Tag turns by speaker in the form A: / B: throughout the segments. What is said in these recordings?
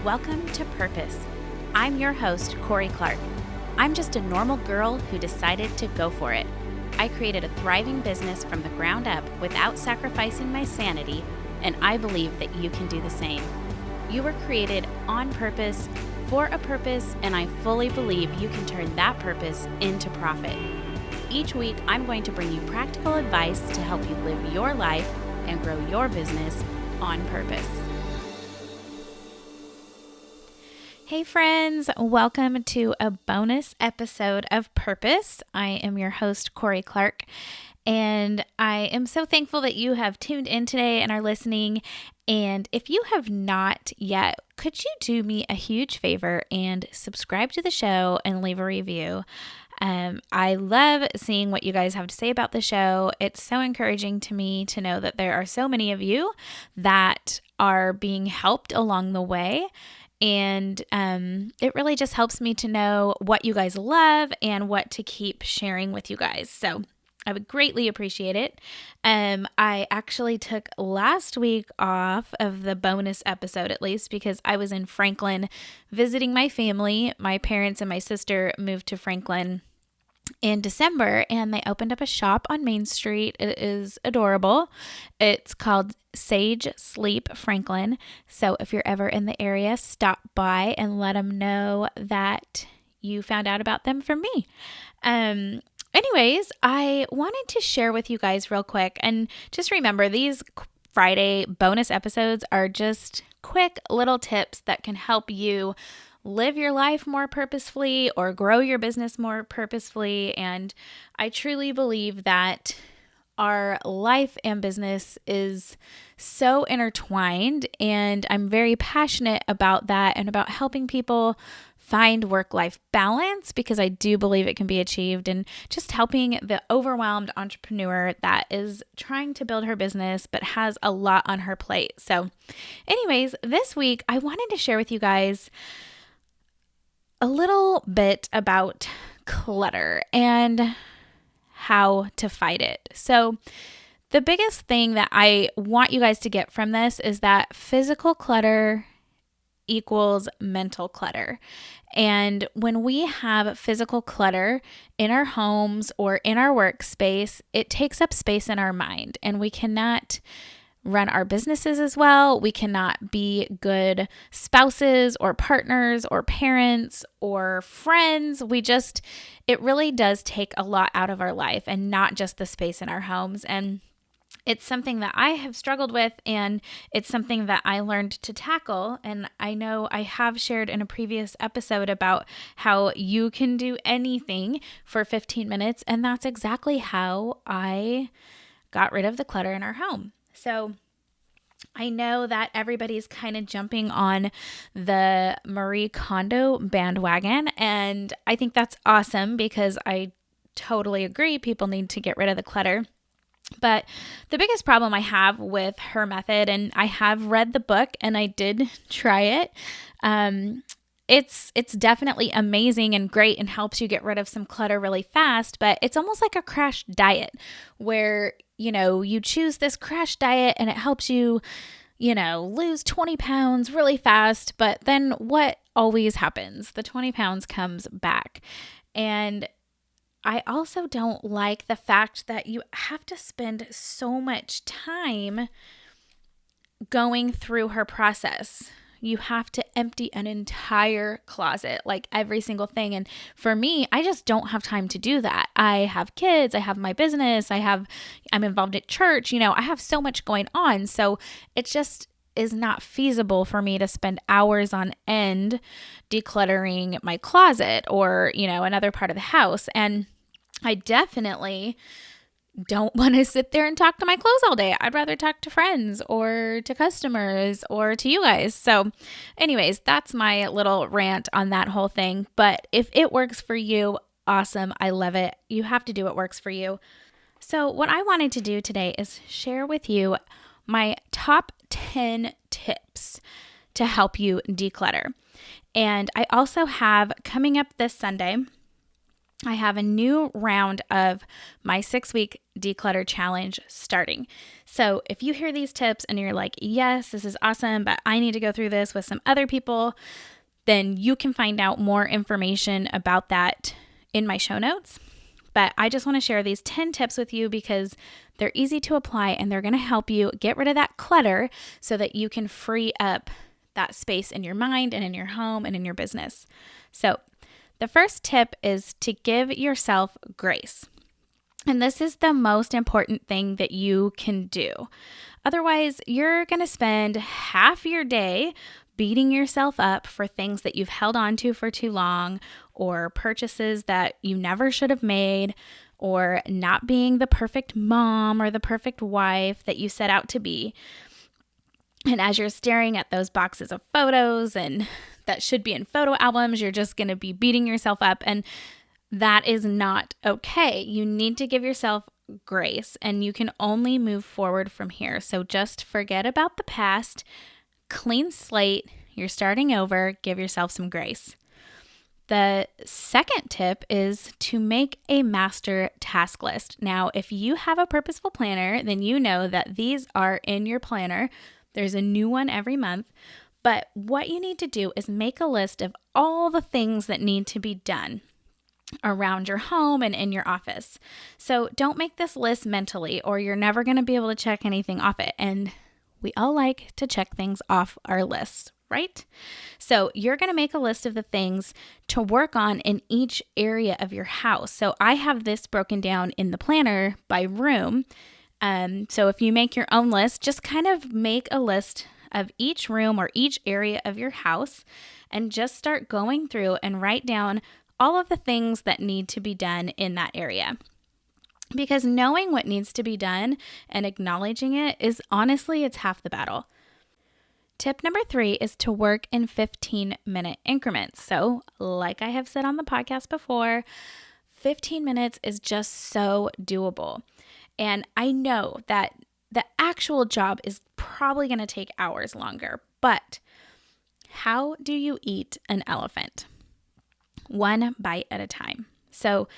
A: Welcome to Purpose. I'm your host, Corie Clark. I'm just a normal girl who decided to go for it. I created a thriving business from the ground up without sacrificing my sanity, and I believe that you can do the same. You were created on purpose, for a purpose, and I fully believe you can turn that purpose into profit. Each week, I'm going to bring you practical advice to help you live your life and grow your business on purpose. Hey friends, welcome to a bonus episode of Purpose. I am your host, Corie Clark, and I am so thankful that you have tuned in today and are listening. And if you have not yet, could you do me a huge favor and subscribe to the show and leave a review? I love seeing what you guys have to say about the show. It's so encouraging to me to know that there are so many of you that are being helped along the way. And it really just helps me to know what you guys love and what to keep sharing with you guys. So I would greatly appreciate it. I actually took last week off of the bonus episode, at least, because I was in Franklin visiting my family. My parents and my sister moved to Franklin in December, and they opened up a shop on Main Street. It is adorable. It's called Sage Sleep Franklin. So if you're ever in the area, stop by and let them know that you found out about them from me. Anyways, I wanted to share with you guys real quick, and just remember, these Friday bonus episodes are just quick little tips that can help you live your life more purposefully or grow your business more purposefully. And I truly believe that our life and business is so intertwined, and I'm very passionate about that and about helping people find work-life balance, because I do believe it can be achieved, and just helping the overwhelmed entrepreneur that is trying to build her business but has a lot on her plate. So anyways, this week I wanted to share with you guys a little bit about clutter and how to fight it. So the biggest thing that I want you guys to get from this is that physical clutter equals mental clutter. And when we have physical clutter in our homes or in our workspace, it takes up space in our mind, and we cannot run our businesses as well. We cannot be good spouses or partners or parents or friends. It really does take a lot out of our life, and not just the space in our homes. And it's something that I have struggled with, and it's something that I learned to tackle. And I know I have shared in a previous episode about how you can do anything for 15 minutes. And that's exactly how I got rid of the clutter in our home. So I know that everybody's kind of jumping on the Marie Kondo bandwagon, and I think that's awesome, because I totally agree people need to get rid of the clutter. But the biggest problem I have with her method, and I have read the book and I did try it, it's definitely amazing and great and helps you get rid of some clutter really fast, but it's almost like a crash diet where, you choose this crash diet and it helps you, lose 20 pounds really fast, but then what always happens? The 20 pounds comes back. And I also don't like the fact that you have to spend so much time going through her process. You have to empty an entire closet, like every single thing. And for me, I just don't have time to do that. I have kids, I have my business, I'm involved at church, I have so much going on. So it just is not feasible for me to spend hours on end decluttering my closet or, another part of the house. And I definitely don't want to sit there and talk to my clothes all day. I'd rather talk to friends or to customers or to you guys. So anyways, that's my little rant on that whole thing. But if it works for you, awesome. I love it. You have to do what works for you. So what I wanted to do today is share with you my top 10 tips to help you declutter. And I also have coming up this Sunday, I have a new round of my 6-week declutter challenge starting. So if you hear these tips and you're like, yes, this is awesome, but I need to go through this with some other people, then you can find out more information about that in my show notes. But I just want to share these 10 tips with you because they're easy to apply and they're going to help you get rid of that clutter so that you can free up that space in your mind and in your home and in your business. So the first tip is to give yourself grace. And this is the most important thing that you can do. Otherwise, you're going to spend half your day beating yourself up for things that you've held on to for too long, or purchases that you never should have made, or not being the perfect mom or the perfect wife that you set out to be. And as you're staring at those boxes of photos and that should be in photo albums, you're just going to be beating yourself up. And that is not okay. You need to give yourself grace and you can only move forward from here. So just forget about the past, clean slate, you're starting over, give yourself some grace. The second tip is to make a master task list. Now, if you have a purposeful planner, then you know that these are in your planner. There's a new one every month. But what you need to do is make a list of all the things that need to be done around your home and in your office. So don't make this list mentally or you're never going to be able to check anything off it. And we all like to check things off our lists, right? So you're going to make a list of the things to work on in each area of your house. So I have this broken down in the planner by room. So if you make your own list, just kind of make a list of each room or each area of your house and just start going through and write down all of the things that need to be done in that area. Because knowing what needs to be done and acknowledging it is honestly, it's half the battle. Tip number 3 is to work in 15-minute increments. So like I have said on the podcast before, 15 minutes is just so doable. And I know that the actual job is probably going to take hours longer, but how do you eat an elephant? One bite at a time. So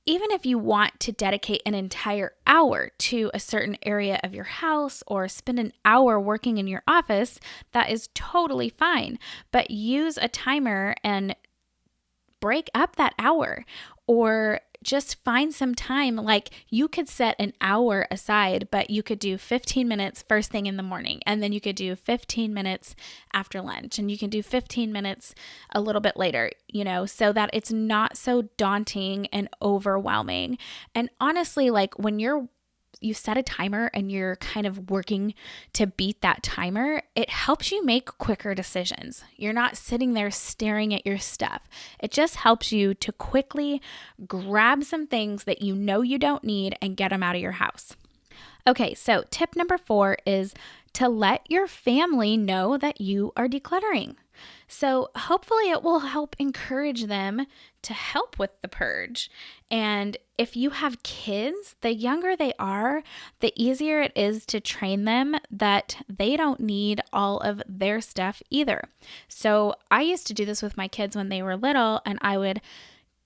A: even if you want to dedicate an entire hour to a certain area of your house or spend an hour working in your office, that is totally fine. But use a timer and break up that hour, or just find some time. Like you could set an hour aside, but you could do 15 minutes first thing in the morning, and then you could do 15 minutes after lunch, and you can do 15 minutes a little bit later, so that it's not so daunting and overwhelming. And honestly, like when you set a timer and you're kind of working to beat that timer, it helps you make quicker decisions. You're not sitting there staring at your stuff. It just helps you to quickly grab some things that you know you don't need and get them out of your house. Okay, so tip number 4 is to let your family know that you are decluttering. So hopefully it will help encourage them to help with the purge. And if you have kids, the younger they are, the easier it is to train them that they don't need all of their stuff either. So I used to do this with my kids when they were little, and I would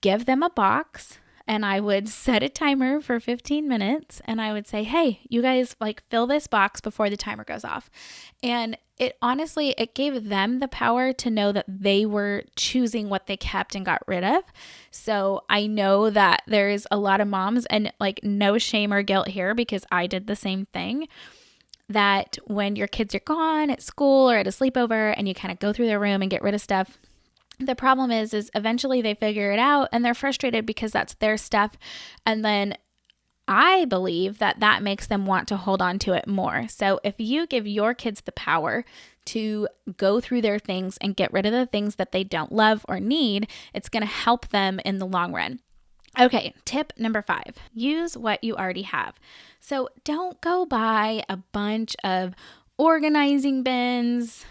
A: give them a box and I would set a timer for 15 minutes and I would say, hey, you guys fill this box before the timer goes off. And it gave them the power to know that they were choosing what they kept and got rid of. So I know that there's a lot of moms, and no shame or guilt here because I did the same thing, that when your kids are gone at school or at a sleepover and you kind of go through their room and get rid of stuff, the problem is eventually they figure it out and they're frustrated because that's their stuff. And then I believe that makes them want to hold on to it more. So if you give your kids the power to go through their things and get rid of the things that they don't love or need, it's going to help them in the long run. Okay, tip number 5, use what you already have. So don't go buy a bunch of organizing bins,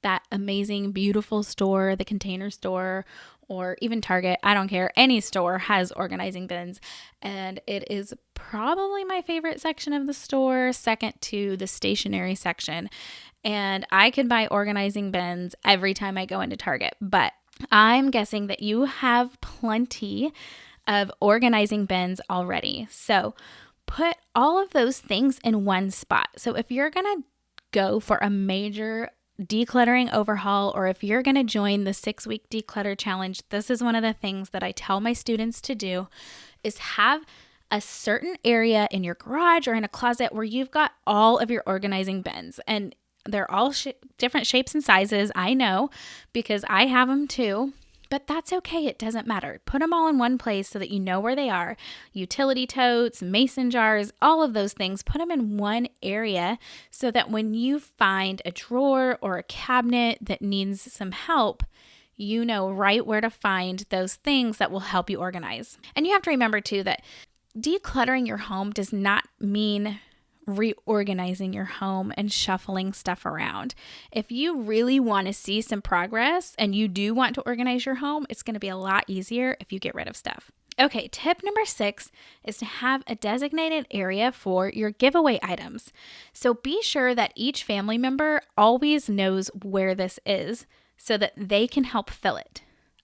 A: that amazing, beautiful store, the Container Store, or even Target. I don't care. Any store has organizing bins. And it is probably my favorite section of the store, second to the stationery section. And I can buy organizing bins every time I go into Target. But I'm guessing that you have plenty of organizing bins already. So put all of those things in one spot. So if you're going to go for a major decluttering overhaul, or if you're going to join the 6-week declutter challenge, this is one of the things that I tell my students to do is have a certain area in your garage or in a closet where you've got all of your organizing bins, and they're all different shapes and sizes. I know because I have them too. But that's okay. It doesn't matter. Put them all in one place so that you know where they are. Utility totes, mason jars, all of those things. Put them in one area so that when you find a drawer or a cabinet that needs some help, you know right where to find those things that will help you organize. And you have to remember too that decluttering your home does not mean reorganizing your home and shuffling stuff around. If you really want to see some progress and you do want to organize your home, it's going to be a lot easier if you get rid of stuff. Okay, tip number 6 is to have a designated area for your giveaway items. So be sure that each family member always knows where this is so that they can help fill it.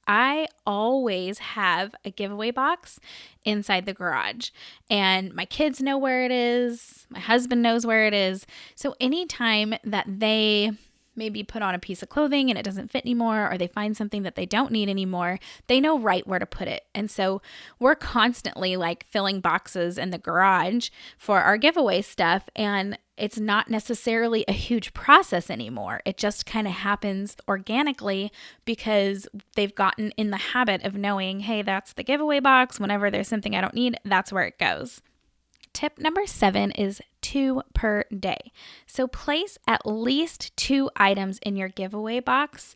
A: I always have a giveaway box inside the garage, and my kids know where it is. My husband knows where it is. So anytime that they maybe put on a piece of clothing and it doesn't fit anymore, or they find something that they don't need anymore, they know right where to put it. And so we're constantly like filling boxes in the garage for our giveaway stuff, and it's not necessarily a huge process anymore. It just kind of happens organically because they've gotten in the habit of knowing, hey, that's the giveaway box. Whenever there's something I don't need, that's where it goes. Tip number 7 is 2 per day. So place at least 2 items in your giveaway box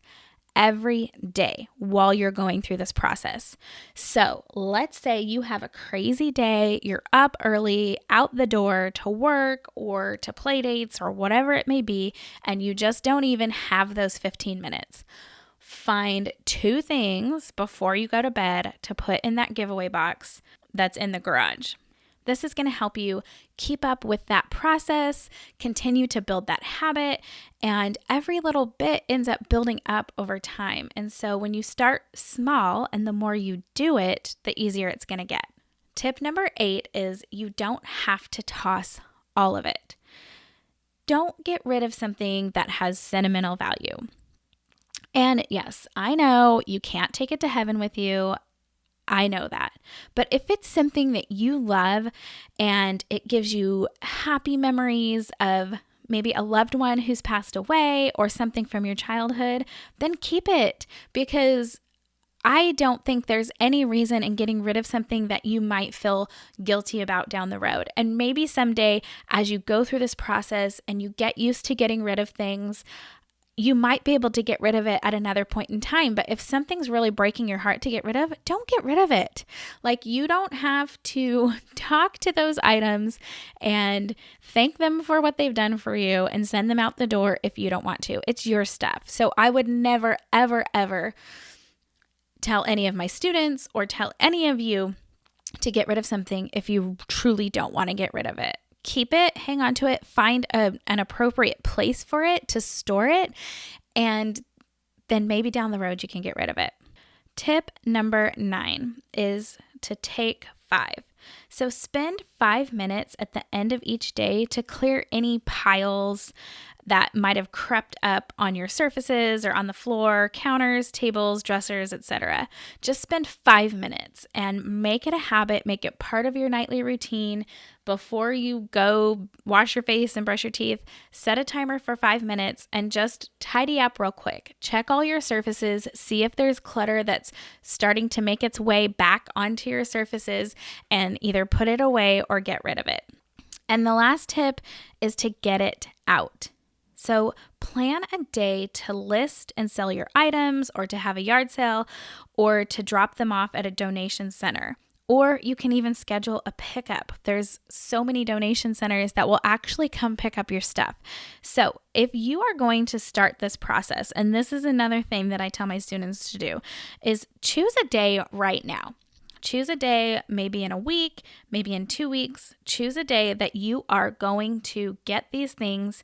A: every day while you're going through this process. So let's say you have a crazy day, you're up early, out the door to work or to play dates or whatever it may be, and you just don't even have those 15 minutes. Find 2 things before you go to bed to put in that giveaway box that's in the garage. This is going to help you keep up with that process, continue to build that habit, and every little bit ends up building up over time. And so when you start small and the more you do it, the easier it's going to get. Tip number 8 is you don't have to toss all of it. Don't get rid of something that has sentimental value. And yes, I know you can't take it to heaven with you. I know that. But if it's something that you love and it gives you happy memories of maybe a loved one who's passed away or something from your childhood, then keep it, because I don't think there's any reason in getting rid of something that you might feel guilty about down the road. And maybe someday as you go through this process and you get used to getting rid of things, you might be able to get rid of it at another point in time. But if something's really breaking your heart to get rid of, don't get rid of it. Like, you don't have to talk to those items and thank them for what they've done for you and send them out the door if you don't want to. It's your stuff. So I would never, ever, ever tell any of my students or tell any of you to get rid of something if you truly don't want to get rid of it. Keep it, hang on to it, find an appropriate place for it to store it, and then maybe down the road you can get rid of it. Tip number 9 is to take 5. So spend 5 minutes at the end of each day to clear any piles that might have crept up on your surfaces or on the floor, counters, tables, dressers, etc. Just spend 5 minutes and make it a habit, make it part of your nightly routine. Before you go wash your face and brush your teeth, set a timer for 5 minutes and just tidy up real quick. Check all your surfaces, see if there's clutter that's starting to make its way back onto your surfaces, and either put it away or get rid of it. And the last tip is to get it out. So plan a day to list and sell your items, or to have a yard sale, or to drop them off at a donation center. Or you can even schedule a pickup. There's so many donation centers that will actually come pick up your stuff. So if you are going to start this process, and this is another thing that I tell my students to do, is choose a day right now. Choose a day, maybe in a week, maybe in 2 weeks. Choose a day that you are going to get these things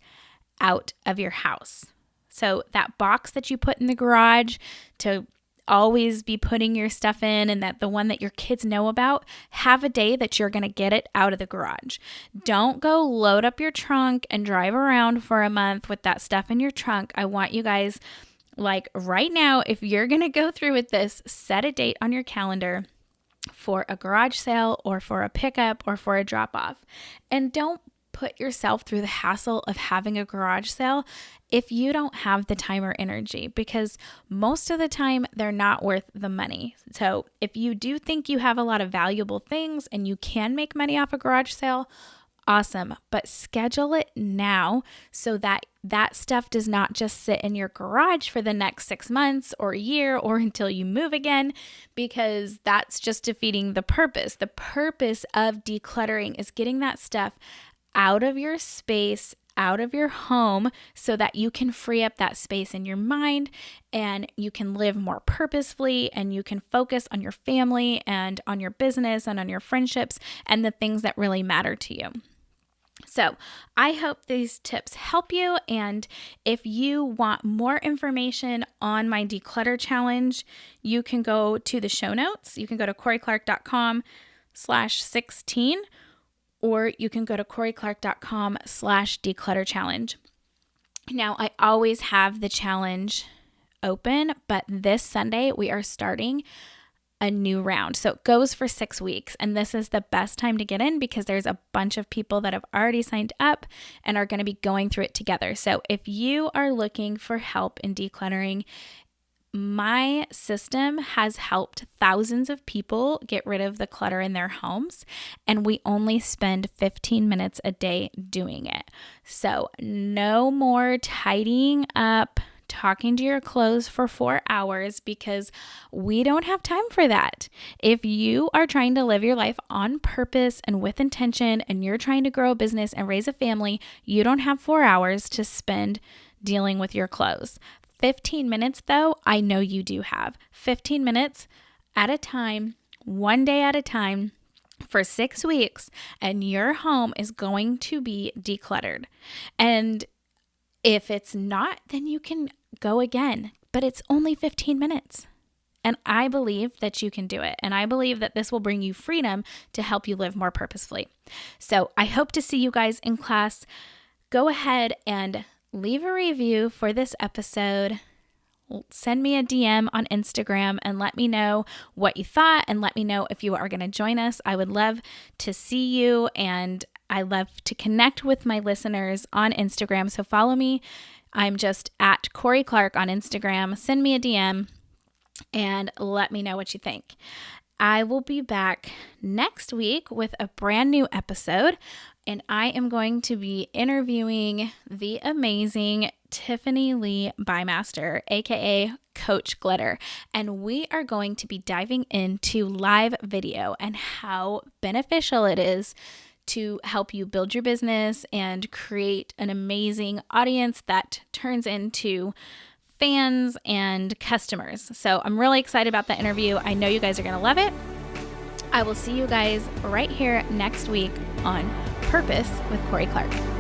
A: out of your house. So that box that you put in the garage to always be putting your stuff in and that the one that your kids know about, have a day that you're going to get it out of the garage. Don't go load up your trunk and drive around for a month with that stuff in your trunk. I want you guys, like right now, if you're going to go through with this, set a date on your calendar for a garage sale or for a pickup or for a drop off. And don't put yourself through the hassle of having a garage sale if you don't have the time or energy, because most of the time they're not worth the money. So if you do think you have a lot of valuable things and you can make money off a garage sale, awesome, but schedule it now so that that stuff does not just sit in your garage for the next 6 months or a year or until you move again, because that's just defeating the purpose. The purpose of decluttering is getting that stuff out of your space, out of your home, so that you can free up that space in your mind and you can live more purposefully and you can focus on your family and on your business and on your friendships and the things that really matter to you. So I hope these tips help you. And if you want more information on my declutter challenge, you can go to the show notes. You can go to corieclark.com/16, or you can go to corieclark.com/declutter challenge. Now, I always have the challenge open, but this Sunday we are starting a new round. So it goes for 6 weeks, and this is the best time to get in because there's a bunch of people that have already signed up and are going to be going through it together. So if you are looking for help in decluttering, my system has helped thousands of people get rid of the clutter in their homes, and we only spend 15 minutes a day doing it. So no more tidying up, talking to your clothes for 4 hours, because we don't have time for that. If you are trying to live your life on purpose and with intention, and you're trying to grow a business and raise a family, you don't have 4 hours to spend dealing with your clothes. 15 minutes though, I know you do have. 15 minutes at a time, one day at a time, for 6 weeks, and your home is going to be decluttered. And if it's not, then you can go again, but it's only 15 minutes. And I believe that you can do it. And I believe that this will bring you freedom to help you live more purposefully. So I hope to see you guys in class. Go ahead and leave a review for this episode. Send me a DM on Instagram and let me know what you thought, and let me know if you are going to join us. I would love to see you, and I love to connect with my listeners on Instagram. So follow me. I'm just at Corie Clark on Instagram. Send me a DM and let me know what you think. I will be back next week with a brand new episode, and I am going to be interviewing the amazing Tiffany Lee Bymaster, aka Coach Glitter, and we are going to be diving into live video and how beneficial it is to help you build your business and create an amazing audience that turns into fans and customers. So I'm really excited about that interview. I know you guys are going to love it. I will see you guys right here next week on Purpose with Corie Clark.